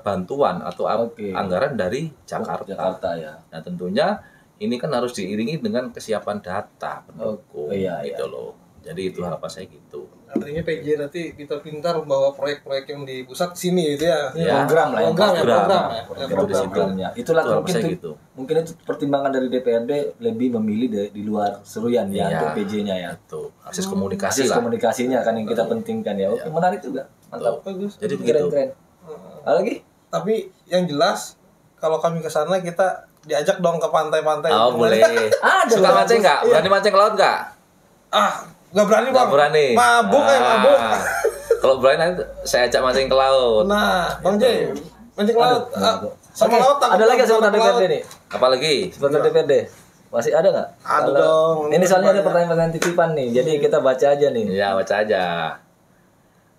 bantuan atau Oke. anggaran dari Jakarta. Jakarta ya. Nah, tentunya ini kan harus diiringi dengan kesiapan data pendukung, Oh, iya, gitu iya. loh. Jadi itu harapan saya gitu. Artinya PJ nanti pintar-pintar membawa proyek-proyek yang di pusat sini gitu ya. Ya. Program lah yang Program ya. programnya. Itulah Itu mungkin saya tuh, gitu. mungkin itu pertimbangan dari DPRD lebih memilih di luar seruyan ya Iya. untuk PJ-nya ya. Itu akses komunikasi Akses lah. komunikasinya kan yang kita pentingkan ya. Oke, menarik juga. Mantap. Bagus. Jadi begitu. Keren-keren. Ada lagi? Tapi yang jelas kalau kami ke sana kita diajak dong ke pantai-pantai. Oh boleh. Ada Suka bagus. mancing nggak? Iya. Berani mancing ke laut nggak? Ah, nggak berani bang. Nggak berani. Mabuk mabuk. Kalau berani nanti saya ajak mancing ke laut. Nah, Bang J, mancing laut. Aduh. Sama Oke, laut takut ada lagi sama seputar laut. DPRD nih. Apalagi? Seputar DPRD. Masih ada nggak? Ada Kalau- dong. Ini soalnya ada Banyak. pertanyaan-pertanyaan titipan nih. Jadi kita baca aja nih. Ya baca aja.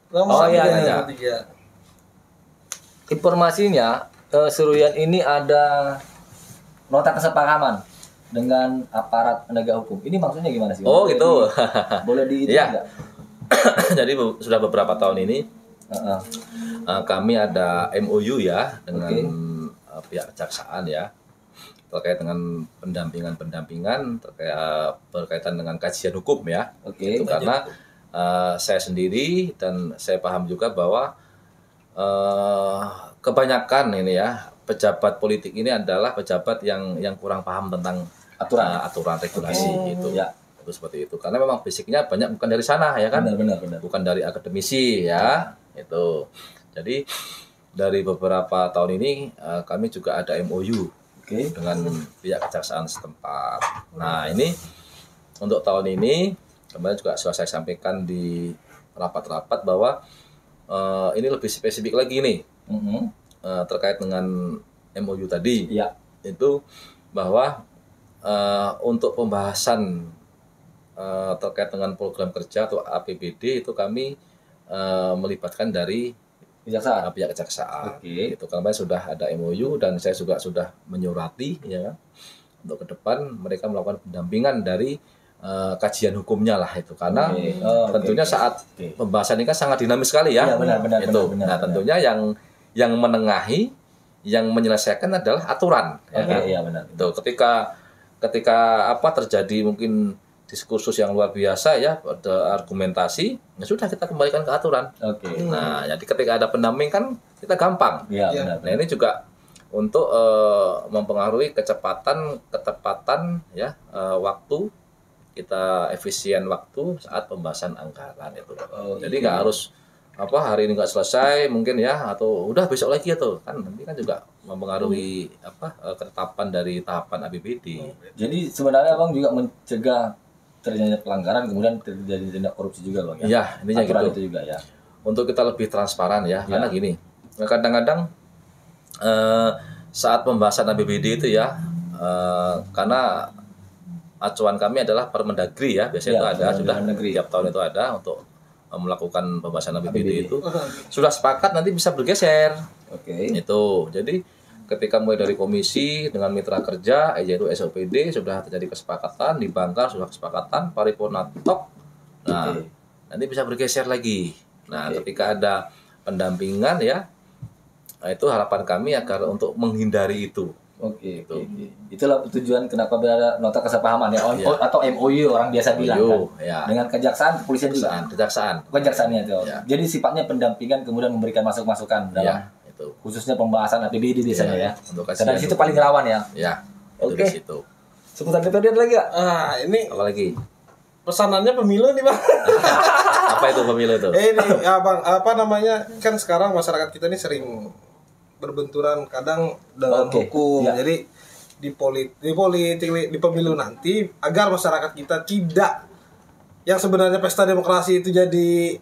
Nomor Oh, iya, tiga nih, iya. nomor tiga. Informasinya seruyan ini ada nota kesepahaman dengan aparat penegak hukum. Ini maksudnya gimana sih? Oh gitu. Boleh di itu Iya. enggak? Jadi sudah beberapa tahun ini Heeh. kami ada MOU ya dengan Oke. pihak kejaksaan ya terkait dengan pendampingan berkaitan dengan kajian hukum ya. Oke. Itu karena saya sendiri dan saya paham juga bahwa kebanyakan ini ya pejabat politik ini adalah pejabat yang kurang paham tentang Aturan. aturan regulasi itu. Ya. Itu seperti itu. Karena memang basicnya banyak bukan dari sana ya kan. Benar. Bukan dari akademisi ya. Itu. Jadi dari beberapa tahun ini kami juga ada MOU Oke. dengan pihak kejaksaan setempat. Nah, ini untuk tahun ini kemarin juga sudah saya sampaikan di rapat-rapat bahwa ini lebih spesifik lagi nih Mhm. terkait dengan MOU tadi. Iya. Itu bahwa untuk pembahasan terkait dengan program kerja atau APBD itu kami melibatkan dari Kejaksaan. pihak kejaksaan. Oke. Itu kemarin sudah ada MOU dan saya juga sudah menyurati ya kan, untuk ke depan mereka melakukan pendampingan dari kajian hukumnya lah itu karena Oke. Oh, oke, tentunya oke. saat Oke. pembahasan ini kan sangat dinamis sekali ya. Iya, benar, itu. benar. Nah, tentunya yang menengahi, yang menyelesaikan adalah aturan ya Oke, kan. iya benar. Itu ketika apa terjadi mungkin diskursus yang luar biasa ya, ada argumentasi, ya sudah kita kembalikan ke aturan. Oke. Nah, jadi ketika ada pendamping kan kita gampang. Iya, Iya. benar. Nah, ini juga untuk mempengaruhi ketepatan ya waktu, kita efisien waktu saat pembahasan anggaran itu. Oh, Jadi gitu. nggak harus hari ini nggak selesai mungkin ya, atau udah besok lagi atau kan nanti kan juga mempengaruhi ketetapan dari tahapan APBD. Jadi sebenarnya Bang juga mencegah terjadinya pelanggaran kemudian terjadi tindak korupsi juga Bang ya. Iya, intinya Aturan gitu. itu juga ya. Untuk kita lebih transparan ya, Ya. karena gini, kadang-kadang saat pembahasan APBD itu ya, karena acuan kami adalah Permendagri ya, biasanya Ya, itu ada, sudah Permendagri. tiap tahun itu ada untuk melakukan pembahasan APBD APBD. itu, sudah sepakat nanti bisa bergeser, Oke. itu. Jadi ketika mulai dari komisi dengan mitra kerja, yaitu SOPD sudah terjadi kesepakatan, di Bangkar sudah kesepakatan, paripurna tok, nah Oke. nanti bisa bergeser lagi. Nah, Oke. ketika ada pendampingan ya, nah itu harapan kami agar untuk menghindari itu. Oke, Gitu. oke. Itulah tujuan kenapa ada nota kesepahaman ya, Iya. atau MOU orang biasa bilang kan. Ya. Dengan kejaksaan, kepolisian juga. Kejaksaan. Kejaksaannya itu. Ya. Jadi sifatnya pendampingan kemudian memberikan masukan dalam Ya, itu. khususnya pembahasan APBD biasanya ya. Untuk Karena di situ kajian paling rawan ya. Ya, itu Oke. di situ. Seputar DPRD ada lagi nggak? Ah, ini Apalagi pesanannya pemilu nih bang. apa itu pemilu itu? Ini ya bang, apa namanya, kan sekarang masyarakat kita ini sering berbenturan kadang dengan Oke, hukum. ya. Jadi di politik di pemilu nanti agar masyarakat kita tidak, yang sebenarnya pesta demokrasi itu jadi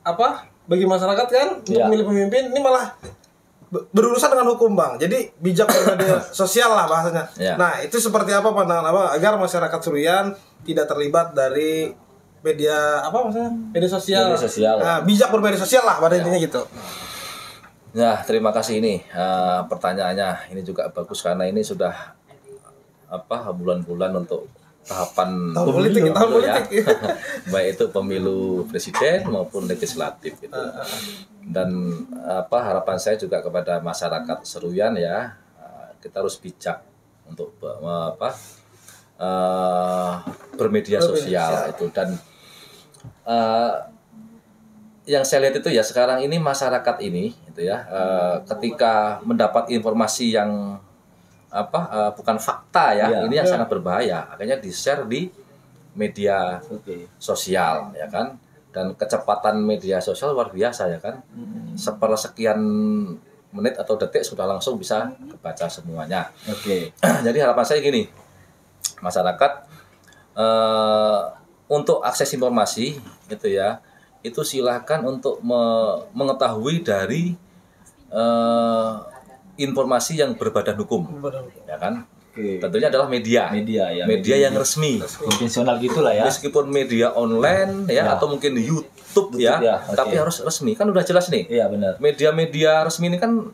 apa bagi masyarakat kan untuk Ya. memilih pemimpin, ini malah berurusan dengan hukum bang. Jadi bijak bermedia sosial lah bahasanya. Ya. Nah itu seperti apa pandangan abang agar masyarakat Seruyan tidak terlibat dari media apa maksudnya media sosial. Media sosial. Nah, bijak bermedia sosial lah pada intinya gitu. Ya, terima kasih ini pertanyaannya. Ini juga bagus karena ini sudah bulan-bulan untuk tahapan Tahun politik, pemilu tahun ya. politik. Baik itu pemilu presiden maupun legislatif gitu. Dan harapan saya juga kepada masyarakat Seruyan ya, kita harus bijak untuk bermedia sosial itu, dan eh, yang saya lihat itu ya sekarang ini masyarakat ini gitu ya, ketika mendapat informasi yang bukan fakta ya, Iya. ini yang sangat berbahaya, akhirnya di-share di media Oke. sosial ya kan, dan kecepatan media sosial luar biasa ya kan, sepersekian menit atau detik sudah langsung bisa kebaca semuanya. Oke. Jadi harapan saya gini, masyarakat untuk akses informasi gitu ya, itu silahkan untuk mengetahui dari informasi yang berbadan hukum, ya kan? Oke. Tentunya adalah media, Media ya. media yang resmi. konvensional gitulah ya. Meskipun media online ya, Ya. atau mungkin di YouTube ya, ya, oke. tapi harus resmi, kan udah jelas nih. Iya benar. Media-media resmi ini kan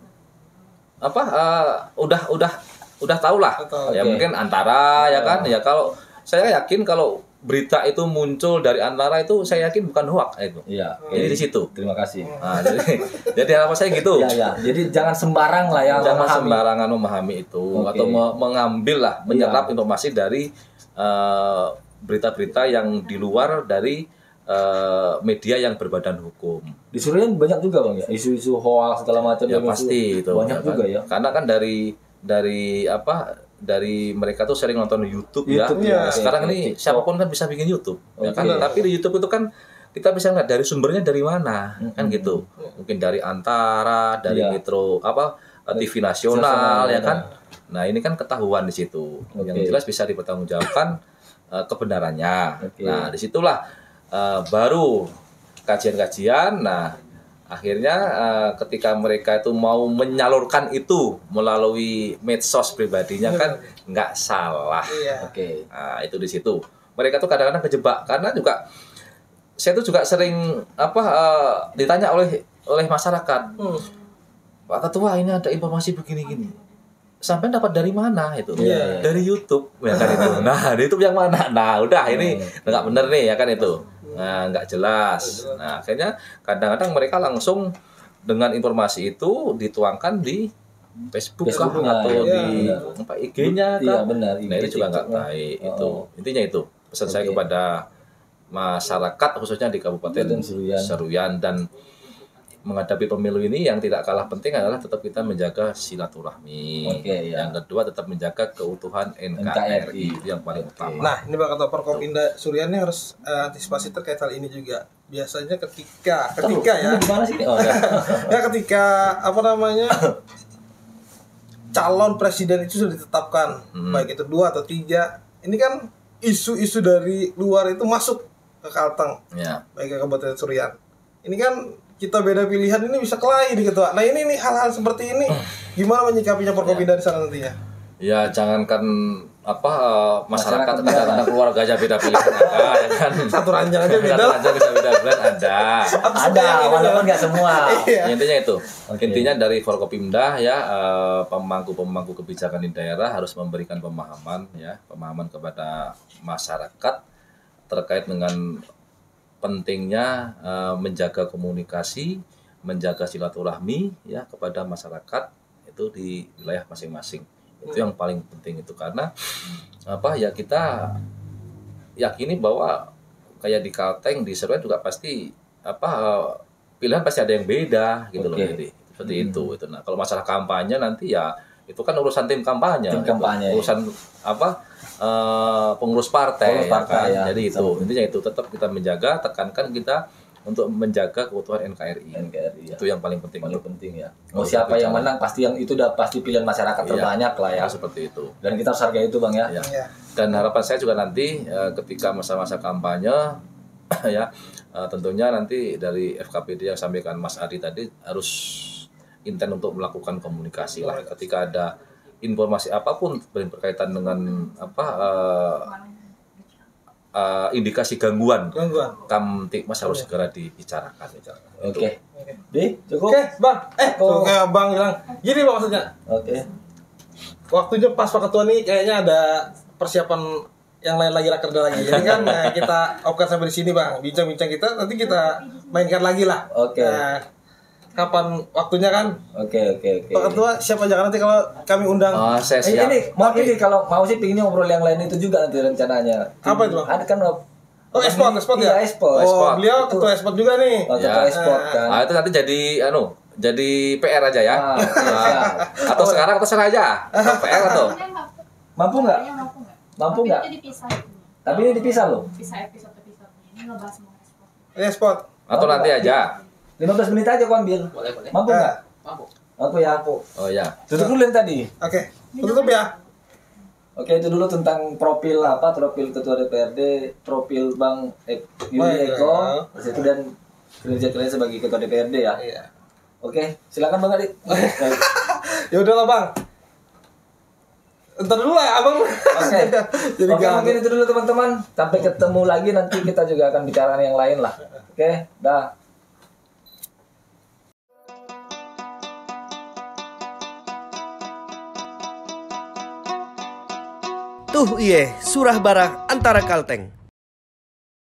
udah tahu lah Oke. ya, mungkin Antara ya kan, ya kalau saya yakin kalau berita itu muncul dari Antara itu saya yakin bukan hoax itu. Iya. Jadi di situ. Terima kasih. Nah, jadi harapan saya gitu. Ya ya. Jadi jangan sembarang lah ya Jangan memahami. sembarangan memahami itu, Oke. atau mengambil lah, menyerap Iya. informasi dari berita-berita yang di luar dari media yang berbadan hukum. Di Surian banyak juga Bang ya, isu-isu hoax segala macam. Ya isu- pasti itu. Banyak ya kan? juga ya. Karena kan dari mereka tuh sering nonton YouTube ya. YouTube, ya. Sekarang Oke, ini TikTok. siapapun kan bisa bikin YouTube, ya kan? Oke. Tapi di YouTube itu kan kita bisa lihat dari sumbernya dari mana, kan gitu. Mungkin dari Antara, dari Iya. Metro TV nasional ya Nasional, kan. Nah, ini kan ketahuan di situ. Oke. Yang jelas bisa dipertanggungjawabkan kebenarannya. Oke. Nah, disitulah baru kajian-kajian. Nah, akhirnya ketika mereka itu mau menyalurkan itu melalui medsos pribadinya kan nggak salah. Iya. Oke. Nah, itu di situ. Mereka tuh kadang-kadang kejebak karena juga saya tuh juga sering ditanya oleh masyarakat, Pak Ketua, ini ada informasi begini-gini. Sampai dapat dari mana itu? Iya. Dari YouTube ya kan itu. Nah, di YouTube yang mana? Nah, udah ini nggak bener nih ya kan itu. Nah, nggak jelas. Nah, akhirnya kadang-kadang mereka langsung dengan informasi itu dituangkan di Facebook kah, Facebooknya, atau iya. di IG-nya Iya, kah? benar. Nah, itu juga nggak baik. Itu intinya itu pesan saya Oke. kepada masyarakat khususnya di Kabupaten Kabupaten Seruyan, dan menghadapi pemilu ini yang tidak kalah penting adalah tetap kita menjaga silaturahmi. Oke, ya. Yang kedua tetap menjaga keutuhan NKRI. NKRI, itu yang paling utama. Nah, ini Pak Ketua Forkopimda Surian ini harus antisipasi terkait hal ini juga. Biasanya ketika ya, Ini gimana sih? Oh, ya. ya ketika apa namanya calon presiden itu sudah ditetapkan, baik itu 2 atau 3, ini kan isu-isu dari luar itu masuk ke Kalteng, Ya. baik ke Kabupaten Surian. Ini kan kita beda pilihan, ini bisa kelahi di Ketua. Nah ini nih hal-hal seperti ini gimana menyikapinya Forkopimda di sana nantinya? Ya, jangankan masyarakat Masyarakat kadang-kadang keluarga aja beda pilihan ada ya kan. Satu ranjang aja beda lah. Aja bisa beda pilihan ada. Ada, walaupun nggak semua. Iya. Intinya itu. Oke. Intinya dari Forkopimda ya, pemangku-pemangku kebijakan di daerah harus memberikan pemahaman kepada masyarakat terkait dengan pentingnya menjaga komunikasi, menjaga silaturahmi ya kepada masyarakat itu di wilayah masing-masing. Itu yang paling penting itu, karena kita yakini bahwa kayak di Kalteng, di Seruyan juga pasti pilihan pasti ada yang beda gitu loh. Oke. Jadi seperti itu. Nah, kalau masalah kampanye nanti ya itu kan urusan tim kampanye. Tim kampanye, ya. Urusan pengurus partai, Pengurus partai, ya. Jadi itu intinya itu tetap kita menjaga, tekankan kita untuk menjaga keutuhan NKRI. NKRI ya. Itu yang paling penting. Paling penting ya. Mau siapa yang menang pasti yang itu udah pasti pilihan masyarakat Iya. terbanyak lah ya. Seperti itu. Dan kita harus hargai itu Bang ya. Ya. Ya. Dan harapan saya juga nanti ketika masa-masa kampanye ya tentunya nanti dari FKPD yang sampaikan Mas Adi tadi harus intent untuk melakukan komunikasi lah ketika ada informasi apapun berkaitan dengan indikasi gangguan Kamtibmas harus segera dibicarakan. Oke. Di cukup. Oke, Bang. Oke, Bang bilang. Gini Bang maksudnya. Oke. Waktunya pas Pak Ketua nih kayaknya ada persiapan yang lain lagi rakerda lagi. Jadi kan kita open sampai di sini Bang. Bincang-bincang kita nanti kita mainkan lagi lah. Oke. Nah, kapan waktunya kan? Oke. Pak Ketua siap aja nanti kalau kami undang. Saya siap. Ini mau kalau mau sih pinginnya ngobrol yang lain itu juga nanti rencananya. Apa itu, Bang? Ada kan Oh, Esport ya? Iya, Esport. Oh, beliau Itu. ketua Esport juga nih. Ketua Esport kan. Itu nanti jadi PR aja ya. Ah, iya. Atau sekarang terserah aja. PR atau Mampu nggak? Mampu nggak? Itu dipisah. Tapi ini dipisah loh. Pisah episode-episodenya. Ini ngebahas semua esport. Esport. atau nanti aja. 15 menit aja aku ambil. Boleh. Mampu nggak? Mampu. Mampu ya. Oh ya. Tutup dulu yang tadi. Oke. Tutup ya. Oke, itu dulu tentang profil ketua DPRD, profil Bang Yuli Eko, terus itu dan kinerja sebagai ketua DPRD ya. Iya. Oke, silakan Bang Adik. Ya udahlah, Bang. Entar dulu lah, Abang. Oke. Jadi Oke, mungkin itu dulu teman-teman. Sampai ketemu lagi, nanti kita juga akan bicara yang lain lah. Oke, dah. Tuh iye, surah barah antara Kalteng.